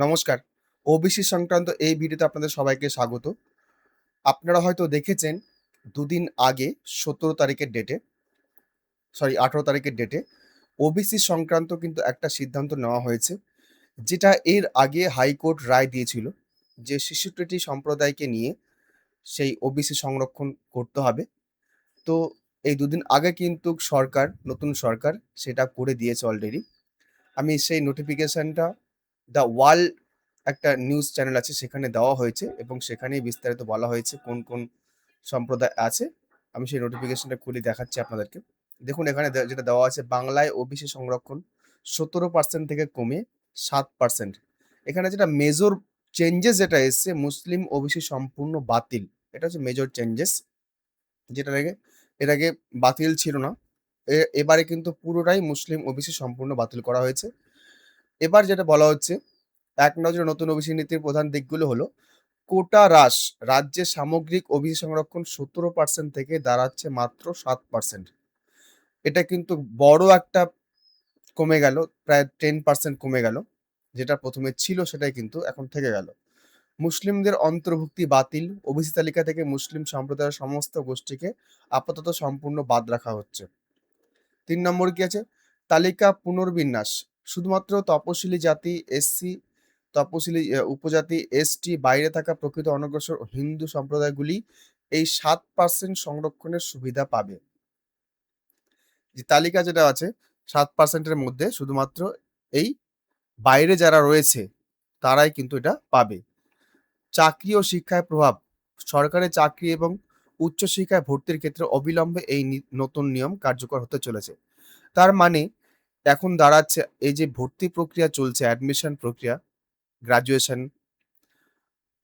নমস্কার। ওবিসি সংক্রান্ত এই ভিডিওতে আপনাদের সবাইকে স্বাগত। আপনারা হয়তো দেখেছেন দুদিন আগে ১৭ তারিখের ডেটে ১৮ তারিখের ডেটে ওবিসি সংক্রান্ত কিন্তু একটা সিদ্ধান্ত নেওয়া হয়েছে। যেটা এর আগে হাইকোর্ট রায় দিয়েছিল যে ৬৬টি সম্প্রদায়কে নিয়ে সেই ওবিসি সংরক্ষণ করতে হবে। তো এই দুদিন আগে কিন্তু নতুন সরকার সেটা করে দিয়েছে অলরেডি। আমি সেই নোটিফিকেশনটা দ্য ওয়াল একটা নিউজ চ্যানেল আছে সেখানে দেওয়া হয়েছে এবং সেখানেই বিস্তারিত বলা হয়েছে কোন কোন সম্প্রদায় আছে। আমি সেই নোটিফিকেশনটা খুলে দেখাচ্ছি আপনাদেরকে। দেখুন এখানে যেটা দেওয়া আছে, বাংলায় ওবিসি সংরক্ষণ ১৭% থেকে কমে ৭%। এখানে যেটা মেজর চেঞ্জেস যেটা এসছে, মুসলিম ওবিসি সম্পূর্ণ বাতিল। এটা হচ্ছে মেজর চেঞ্জেস, যেটা এর আগে বাতিল ছিল না। এবারে কিন্তু পুরোটাই মুসলিম ওবিসি সম্পূর্ণ বাতিল করা হয়েছে। এবার যেটা বলা হচ্ছে, এক নজরে নতুন ওবিসি নীতির প্রধান দিকগুলো হলো: কোটা হ্রাস, রাজ্যে সামগ্রিক ওবিসি সংরক্ষণ ১৭% থেকে দাঁড়াচ্ছে মাত্র ৭%। এটা কিন্তু বড় একটা কমে গেল, প্রায় 10% কমে গেল। যেটা প্রথমে ছিল সেটাই কিন্তু এখন থেকে গেল। মুসলিমদের অন্তর্ভুক্তি বাতিল, ওবিসি তালিকা থেকে মুসলিম সম্প্রদায়ের সমস্ত গোষ্ঠীকে আপাতত সম্পূর্ণ বাদ রাখা হচ্ছে। ৩ নম্বরে কি আছে? তালিকা পুনর্বিন্যাস, শুধুমাত্র তপশিলি জাতি, এসসি, তপশিলি উপজাতি, এসটি, বাইরে থাকা প্রকৃত অনগ্রসর হিন্দু সম্প্রদায়গুলি এই ৭% সংরক্ষণের সুবিধা পাবে। যে তালিকা যেটা আছে ৭% এর মধ্যে শুধুমাত্র এই বাইরে যারা রয়েছে তারাই কিন্তু এটা পাবে। চাকরি ও শিক্ষায় প্রভাব, সরকারি চাকরি এবং উচ্চশিক্ষায় ভর্তির ক্ষেত্রে অবিলম্বে এই নতুন নিয়ম কার্যকর হতে চলেছে। তার মানে এখন দাঁড়াচ্ছে, এই যে ভর্তি প্রক্রিয়া চলছে, অ্যাডমিশন প্রক্রিয়া, গ্র্যাজুয়েশন,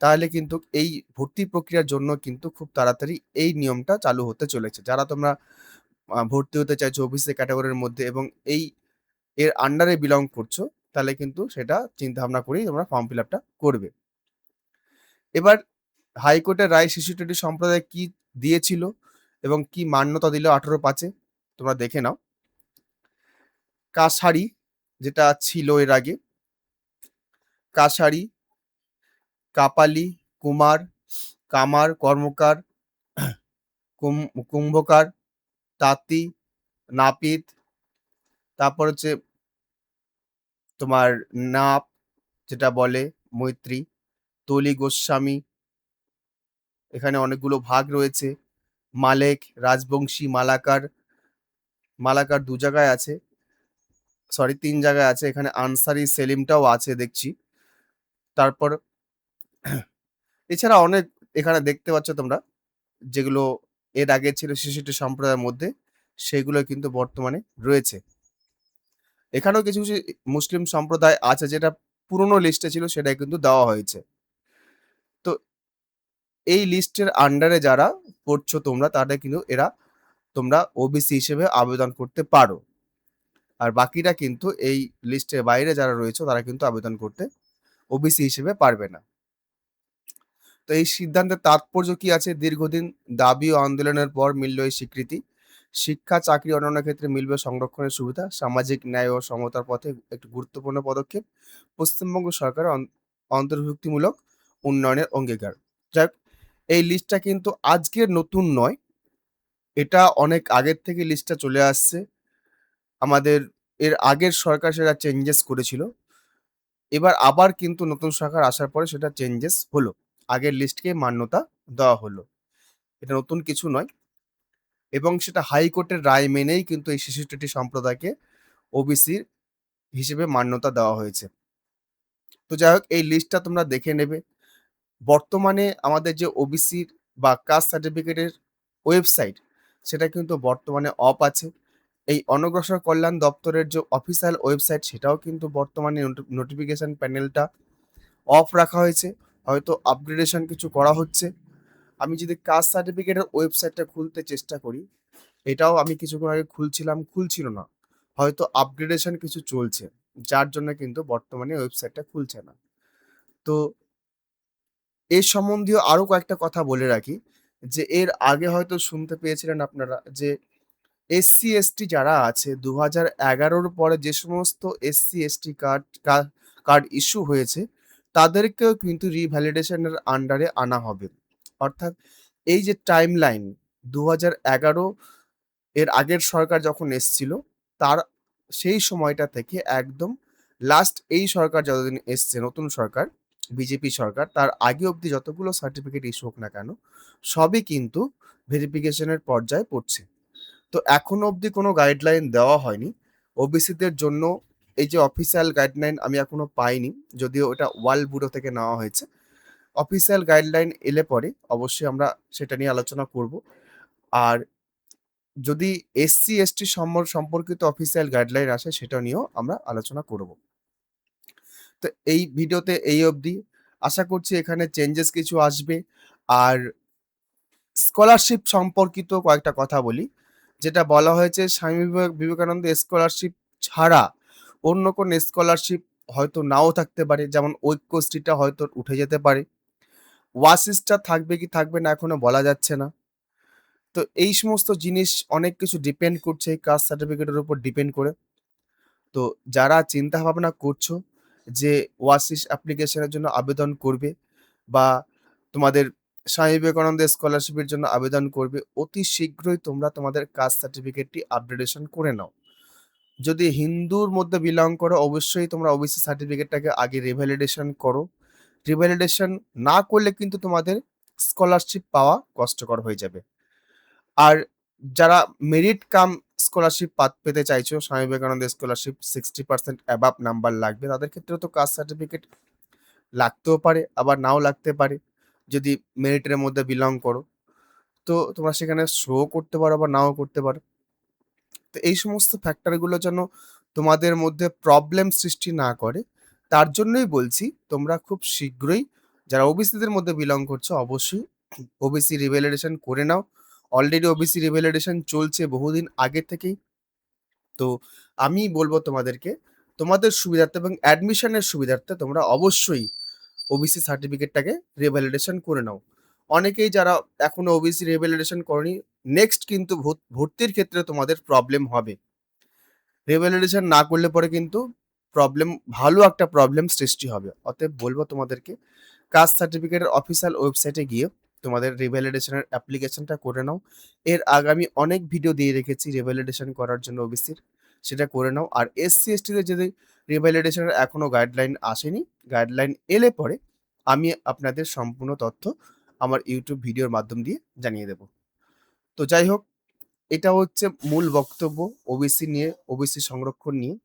তাহলে কিন্তু এই ভর্তি প্রক্রিয়ার জন্য কিন্তু খুব তাড়াতাড়ি এই নিয়মটা চালু হতে চলেছে। যারা তোমরা ভর্তি হতে চাইছো ওবিসি ক্যাটাগরির মধ্যে এবং এর আন্ডারে বিলং করছো, তাহলে কিন্তু সেটা চিন্তাভাবনা করেই তোমরা ফর্ম ফিল আপটা করবে। এবার হাইকোর্টের রায় ৬৬টি সম্প্রদায় কি দিয়েছিল এবং কি মান্যতা দিল ১৮/৫-এ, তোমরা দেখে নাও। কাছাড়ি যেটা ছিল এর আগে, কাছাড়ি, কাপালি, কুমার, কামার, কর্মকার, কুম্ভকার, তাঁতি, নাপিত, তারপর হচ্ছে তোমার নাপ যেটা বলে, মৈত্রী, তলি গোস্বামী, এখানে অনেকগুলো ভাগ রয়েছে। মালেক, রাজবংশী, মালাকার, মালাকার ২ জায়গায় আছে, সরি ৩ জায়গায় আছে। এখানে আনসারি সেলিমটাও আছে দেখছি। তারপর এছাড়া অনেক এখানে দেখতে পাচ্ছ তোমরা, যেগুলো এর আগে ছিল ৬৬টি সম্প্রদায়ের মধ্যে, সেগুলো কিন্তু বর্তমানে রয়েছে। এখানেও কিছু কিছু মুসলিম সম্প্রদায় আছে যেটা পুরনো লিস্টে ছিল, সেটাই কিন্তু দেওয়া হয়েছে। তো এই লিস্টের আন্ডারে যারা পড়ছো তোমরা, তাদের কিন্তু তোমরা ওবিসি হিসেবে আবেদন করতে পারো। আর বাকিরা কিন্তু এই লিস্টের বাইরে যারা রয়েছে তারা কিন্তু আবেদন করতে ওবিসি হিসেবে পারবে না। তো এই সিদ্ধান্তের তাৎপর্য কি আছে? দীর্ঘদিন দাবি ও আন্দোলনের পর মিলল এই স্বীকৃতি। শিক্ষা, চাকরি, অন্যান্য ক্ষেত্রে মিলবে সংরক্ষণের সুবিধা। সামাজিক ন্যায় ও সমতার পথে একটি গুরুত্বপূর্ণ পদক্ষেপ। পশ্চিমবঙ্গ সরকারের অন্তর্ভুক্তিমূলক উন্নয়নের অঙ্গীকার। যাই হোক, এই লিস্টটা কিন্তু আজকের নতুন নয়। এটা অনেক আগের থেকে লিস্টটা চলে আসছে। আমাদের এর আগের সরকার সেটা চেঞ্জেস করেছিল। এবার আবার কিন্তু নতুন সরকার আসার পরে সেটা চেঞ্জেস হলো। আগের লিস্টকে মান্যতা দেওয়া হলো। এটা নতুন কিছু নয় এবং সেটা হাইকোর্টের রায় মেনেই কিন্তু এই ৬৬টি সম্প্রদায়কে ওবিসি হিসেবে মান্যতা দেওয়া হয়েছে। তো যাই হোক, এই লিস্টটা তোমরা দেখে নেবে। বর্তমানে আমাদের যে ওবিসির বা কাস্ট সার্টিফিকেটের ওয়েবসাইট, সেটা কিন্তু বর্তমানে অফ আছে। এই অনগ্রসর কল্যাণ দপ্তরের যে অফিসিয়াল ওয়েবসাইট, সেটাও কিন্তু বর্তমানে নোটিফিকেশন প্যানেলটা অফ রাখা হয়েছে। হয়তো আপগ্রেডেশন কিছু করা হচ্ছে। আমি যদি কাস্ট সার্টিফিকেটের ওয়েবসাইটটা খুলতে চেষ্টা করি, এটাও আমি কিছুক্ষণ আগে খুলছিলাম, খুলছিল না। হয়তো আপগ্রেডেশন কিছু চলছে, যার জন্য কিন্তু বর্তমানে ওয়েবসাইটটা খুলছে না। তো এর সম্বন্ধীয় আরো কয়েকটা কথা বলে রাখি, যে এর আগে হয়তো শুনতে পেয়েছিলেন আপনারা যে এসসি, এসটি যারা আছে ২০১১ পরে যে সমস্ত এসসি, এসটি কার্ড ইস্যু হয়েছে, তাদেরকেও কিন্তু রিভ্যালিডেশনের আন্ডারে আনা হবে। অর্থাৎ এই যে টাইমলাইন ২০১১ এর আগের সরকার যখন এসছিল, তার সেই সময়টা থেকে একদম লাস্ট এই সরকার যতদিন এসছে, নতুন সরকার, বিজেপি সরকার, তার আগে অবধি যতগুলো সার্টিফিকেট ইস্যু হোক না কেন, সবই কিন্তু ভেরিফিকেশনের পর্যায়ে পড়ছে। তো এখনো অবধি কোনো গাইডলাইন দেওয়া হয়নি। ওবিসিদের জন্য এই যে অফিসিয়াল গাইডলাইন আমি এখনো পাইনি, যদিও ওটা ওয়ার্ল্ড ব্যুরো থেকে নেওয়া হয়েছে। অফিসিয়াল গাইডলাইন এলে পরে অবশ্যই আমরা সেটা নিয়ে আলোচনা করব। আর যদি এসসি/এসটি সম্পর্কিত অফিসিয়াল গাইডলাইন আসে সেটা নিয়েও আমরা আলোচনা করব। তো এই ভিডিওতে এই অবধি। আশা করছি এখানে চেঞ্জেস কিছু আসবে। আর স্কলারশিপ সম্পর্কিত কয়েকটা কথা বলি। যেটা বলা হয়েছে স্বামী বিবেকানন্দ স্কলারশিপ ছাড়া অন্য কোন স্কলারশিপ হয়তো নাও থাকতে পারে। যেমন ঐক্যশ্রীটা হয়তো উঠে যেতে পারে। ওয়াসিসটা থাকবে কি থাকবে না এখনো বলা যাচ্ছে না। তো এই সমস্ত জিনিস অনেক কিছু ডিপেন্ড করছে এই কাস্ট সার্টিফিকেটের উপর ডিপেন্ড করে। তো যারা চিন্তা ভাবনা করছো যে ওয়াসিস অ্যাপ্লিকেশনের জন্য আবেদন করবে বা তোমাদের স্বামী বিবেকানন্দ স্কলারশিপের জন্য আবেদন করবে, অতি শীঘ্রই তোমরা তোমাদের কাস্ট সার্টিফিকেটটি আপগ্রেডেশন করে নাও। যদি হিন্দুর মধ্যে বিলং করো অবশ্যই তোমরা ওবিসি সার্টিফিকেটটাকে আগে রিভ্যালিডেশন করো। রিভ্যালিডেশন না করলে কিন্তু তোমাদের স্কলারশিপ পাওয়া কষ্টকর হয়ে যাবে। আর যারা মেরিট কাম স্কলারশিপ পেতে চাইছো, Swami Vivekananda scholarship 60% above number লাগবে, তাদের ক্ষেত্রেও তো কাস্ট সার্টিফিকেট লাগতেও পারে, আবার নাও লাগতে পারে। যদি মেরিটের মধ্যে বিলং করো, তো তোমরা সেখানে শো করতে পারো বা নাও করতে পারো। তো এই সমস্ত ফ্যাক্টরগুলো যেন তোমাদের মধ্যে প্রবলেম সৃষ্টি না করে, তার জন্যই বলছি তোমরা খুব শীঘ্রই যারা ওবিসিদের মধ্যে বিলং করছো অবশ্যই ওবিসি রিভ্যালিডেশন করে নাও। অলরেডি ওবিসি রিভ্যালিডেশন চলছে বহুদিন আগে থেকেই। তো আমি বলবো তোমাদেরকে, তোমাদের সুবিধার্থে এবং অ্যাডমিশনের সুবিধার্থে তোমরা অবশ্যই ওবিসি সার্টিফিকেটটাকে রিভ্যালিডেশন করে নাও। অনেকেই যারা এখনো ওবিসি রিভ্যালিডেশন করনি, নেক্সট কিন্তু ভর্তির ক্ষেত্রে তোমাদের প্রবলেম হবে। রিভ্যালিডেশন না করলে পরে কিন্তু ভালো একটা প্রবলেম সৃষ্টি হবে। অতএব বলবো তোমাদেরকে কাস্ট সার্টিফিকেটের অফিসিয়াল ওয়েবসাইটে গিয়ে তোমাদের রিভ্যালিডেশনের অ্যাপ্লিকেশনটা করে নাও। এর আগামী অনেক ভিডিও দিয়ে রেখেছি রিভ্যালিডেশন করার জন্য ওবিসির, সেটা করে নাও। আর এসসি/এসটিদের যদি রিভ্যালিডেশনের এখনো গাইডলাইন আসেনি, গাইডলাইন এলে পরে আমি আপনাদের সম্পূর্ণ তথ্য আমার ইউটিউব ভিডিওর মাধ্যম দিয়ে জানিয়ে দেব। তো যাই হোক, এটা হচ্ছে মূল বক্তব্য ওবিসি নিয়ে, ওবিসি সংরক্ষণ নিয়ে।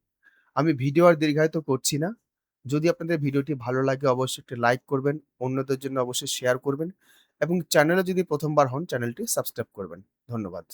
আমি ভিডিও আর দীর্ঘায়িত করছি না। যদি আপনাদের ভিডিওটি ভালো লাগে অবশ্যই একটি লাইক করবেন, অন্যদের জন্য অবশ্যই শেয়ার করবেন এবং চ্যানেলে যদি প্রথমবার হন চ্যানেলটি সাবস্ক্রাইব করবেন। ধন্যবাদ।